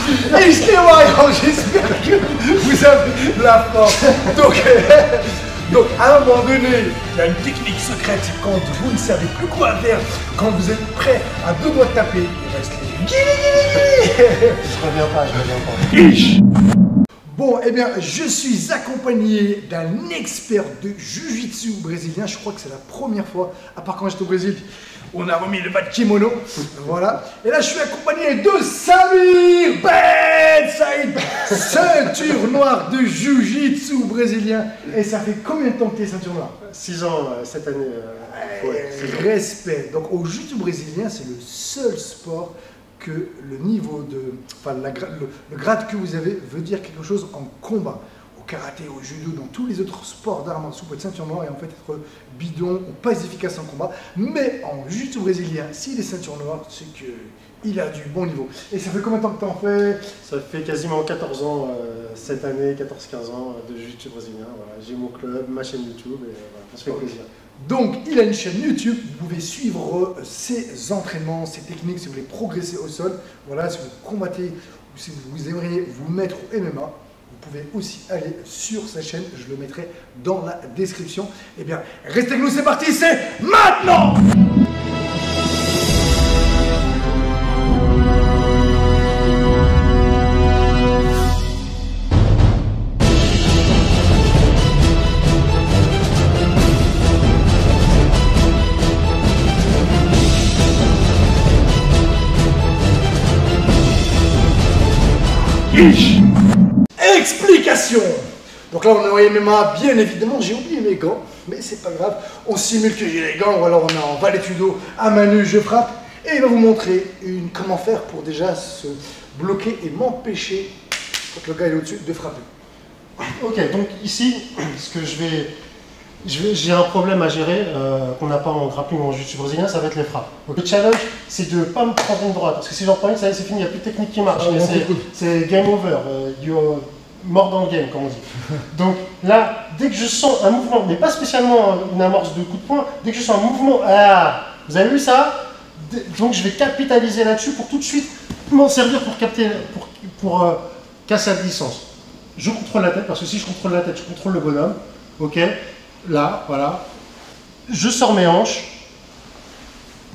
Et je l'ai Marion, j'espère que vous avez la force. Donc, à un moment donné, il y a une technique secrète quand vous ne savez plus quoi faire, quand vous êtes prêt à deux doigts de taper, il reste les guili. Je reviens pas. Bon, eh bien, je suis accompagné d'un expert de Jiu-Jitsu brésilien. Je crois que c'est la première fois, à part quand j'étais au Brésil, on a remis le bas de kimono. Voilà. Et là, je suis accompagné de Samir Ben Saïd, ceinture noire de Jiu-Jitsu brésilien. Et ça fait combien de temps que tu es ceinture noire? 6 ans cette année. Respect. Donc, au Jiu-Jitsu brésilien, c'est le seul sport que le niveau de, enfin le grade que vous avez veut dire quelque chose en combat. Au karaté, au judo, dans tous les autres sports d'arts martiaux, pour être ceinture noire et en fait être bidon ou pas efficace en combat. Mais en jiu-jitsu brésilien, s'il est ceinture noire, c'est qu'il a du bon niveau. Et ça fait combien de temps que tu en fais? Ça fait quasiment 14 ans cette année, 14-15 ans de jiu-jitsu brésilien. Voilà. J'ai mon club, ma chaîne YouTube et voilà, ça se fait plaisir. Donc, il a une chaîne YouTube, vous pouvez suivre ses entraînements, ses techniques, si vous voulez progresser au sol. Voilà, si vous combattez ou si vous aimeriez vous mettre au MMA, vous pouvez aussi aller sur sa chaîne, je le mettrai dans la description. Eh bien, restez avec nous, c'est parti, c'est maintenant! Explication. Donc là on est en MMA, bien évidemment, j'ai oublié mes gants, mais c'est pas grave, on simule que j'ai les gants, ou alors on est en valetudo, à main nue, je frappe, et il va vous montrer comment faire pour déjà se bloquer et m'empêcher, quand le gars est au-dessus, de frapper. Ok, donc ici, ce que j'ai un problème à gérer qu'on n'a pas en grappling ou en jiu-jitsu brésilien, ça va être les frappes. Donc, le challenge, c'est de ne pas me prendre une droite, parce que si j'en prends une, ça y est, c'est fini, il n'y a plus de technique qui marche. C'est game over, you're mort dans le game, comme on dit. Donc là, dès que je sens un mouvement, mais pas spécialement une amorce de coup de poing, dès que je sens un mouvement, vous avez vu ça? Donc je vais capitaliser là-dessus pour tout de suite m'en servir pour capter, pour casser la distance. Je contrôle la tête, parce que si je contrôle la tête, je contrôle le bonhomme. Ok, là, voilà. Je sors mes hanches.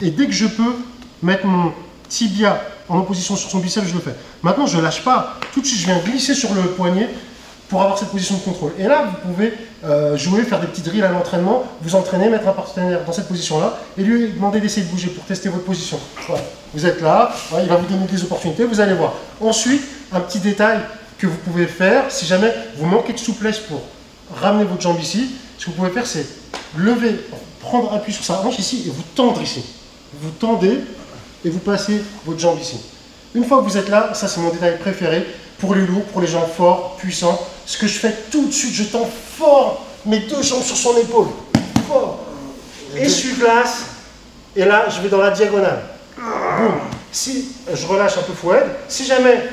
Et dès que je peux mettre mon tibia en opposition sur son biceps, je le fais. Maintenant, je ne lâche pas. Tout de suite, je viens glisser sur le poignet pour avoir cette position de contrôle. Et là, vous pouvez jouer, faire des petits drills à l'entraînement, vous entraîner, mettre un partenaire dans cette position-là et lui demander d'essayer de bouger pour tester votre position. Voilà. Vous êtes là, voilà, il va vous donner des opportunités, vous allez voir. Ensuite, un petit détail que vous pouvez faire, si jamais vous manquez de souplesse pour ramener votre jambe ici, ce que vous pouvez faire, c'est lever, prendre appui sur sa hanche ici et vous tendre ici. Vous tendez et vous passez votre jambe ici. Une fois que vous êtes là, ça c'est mon détail préféré pour les lourds, pour les gens forts, puissants. Ce que je fais tout de suite, je tends fort mes deux jambes sur son épaule. Fort. Essuie-glace. Et là, je vais dans la diagonale. Boum. Si je relâche un peu fouette, si jamais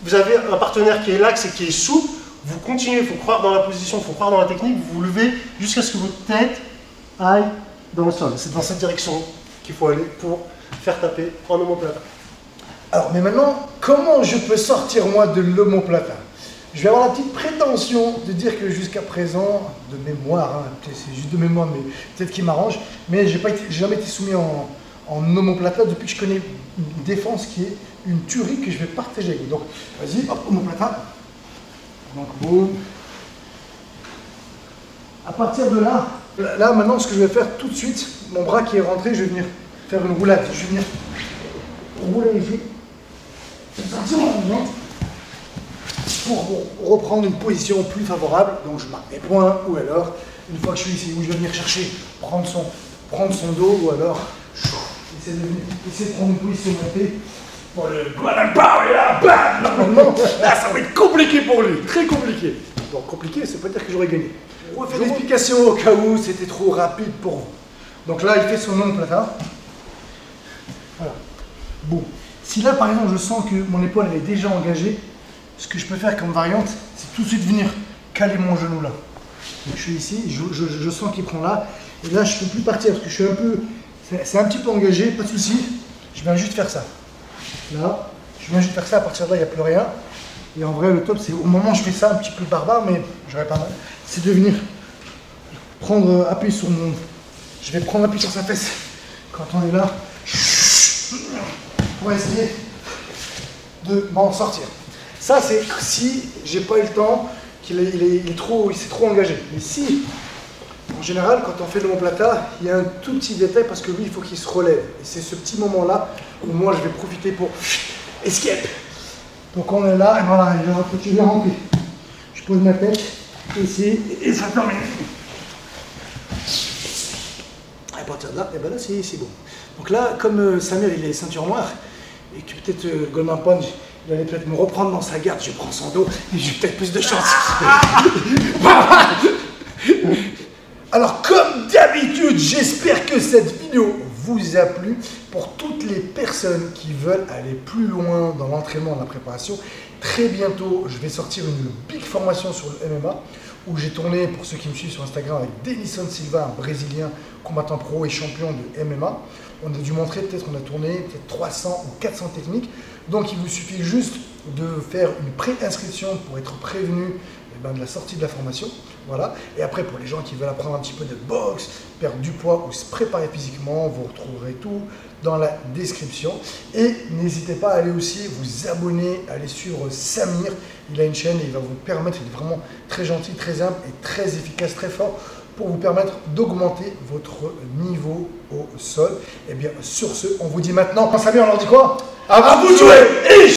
vous avez un partenaire qui est lax et qui est souple, vous continuez, il faut croire dans la position, il faut croire dans la technique, vous vous levez jusqu'à ce que votre tête aille dans le sol. C'est dans cette direction qu'il faut aller pour faire taper en omoplata. Alors, mais maintenant, comment je peux sortir moi de l'omoplata? Je vais avoir la petite prétention de dire que jusqu'à présent, de mémoire, hein, c'est juste de mémoire, mais peut-être qu'il m'arrange, mais j'ai jamais été soumis en omoplata depuis que je connais une défense qui est une tuerie que je vais partager avec vous. Donc, vas-y, hop, omoplata. Donc, boum. À partir de là, maintenant, ce que je vais faire tout de suite, mon bras qui est rentré, je vais venir faire une roulade. Je vais venir rouler ici. Pour reprendre une position plus favorable. Donc, je marque mes points, ou alors, une fois que je suis ici, où je vais venir chercher, prendre son dos, ou alors, essayer de prendre une position montée. Pour le normalement, là, ça va être compliqué pour lui, très compliqué. Bon, compliqué, ça veut pas dire que j'aurais gagné. On va faire une explication au cas où c'était trop rapide pour vous. Donc là, il fait son omoplata. Voilà. Bon. Si là, par exemple, je sens que mon épaule elle est déjà engagée, ce que je peux faire comme variante, c'est tout de suite venir caler mon genou là. Donc je suis ici, je sens qu'il prend là, et là, je ne peux plus partir parce que je suis un peu, c'est un petit peu engagé, pas de souci. Je viens juste faire ça. Là, je Je viens juste faire ça, à partir de là, il n'y a plus rien. Et en vrai, le top, c'est au moment où je fais ça, un petit peu barbare, mais j'aurais pas mal. C'est de venir prendre appui sur mon. Je vais prendre appui sur sa fesse quand on est là pour essayer de m'en sortir. Ça, c'est si j'ai pas eu le temps, qu'il il s'est trop engagé. Mais si, en général, quand on fait le omoplata, il y a un tout petit détail parce que lui, il faut qu'il se relève. Et c'est ce petit moment-là où moi, je vais profiter pour escape. Donc on est là, et voilà, il va continuer à remplir. Je pose ma tête ici, et ça termine. À partir de là, et ben là c'est bon. Donc là, comme Samir il est ceinture noire, et que peut-être Golden Pond, il allait peut-être me reprendre dans sa garde, je prends son dos, et j'ai peut-être plus de chance. Alors comme d'habitude, j'espère que cette vidéo vous a plu. Pour toutes les personnes qui veulent aller plus loin dans l'entraînement, dans la préparation, très bientôt, je vais sortir une big formation sur le MMA où j'ai tourné, pour ceux qui me suivent sur Instagram, avec Denison Silva, un Brésilien combattant pro et champion de MMA. On a dû montrer, peut-être qu'on a tourné peut-être 300 ou 400 techniques. Donc il vous suffit juste de faire une pré-inscription pour être prévenu de la sortie de la formation. Voilà. Et après, pour les gens qui veulent apprendre un petit peu de boxe, perdre du poids ou se préparer physiquement, vous retrouverez tout dans la description. Et n'hésitez pas à aller aussi vous abonner, à aller suivre Samir. Il a une chaîne et il va vous permettre, il est vraiment très gentil, très humble et très efficace, très fort, pour vous permettre d'augmenter votre niveau au sol. Et bien sur ce, on vous dit maintenant, Samir, on leur dit quoi? À vous de jouer!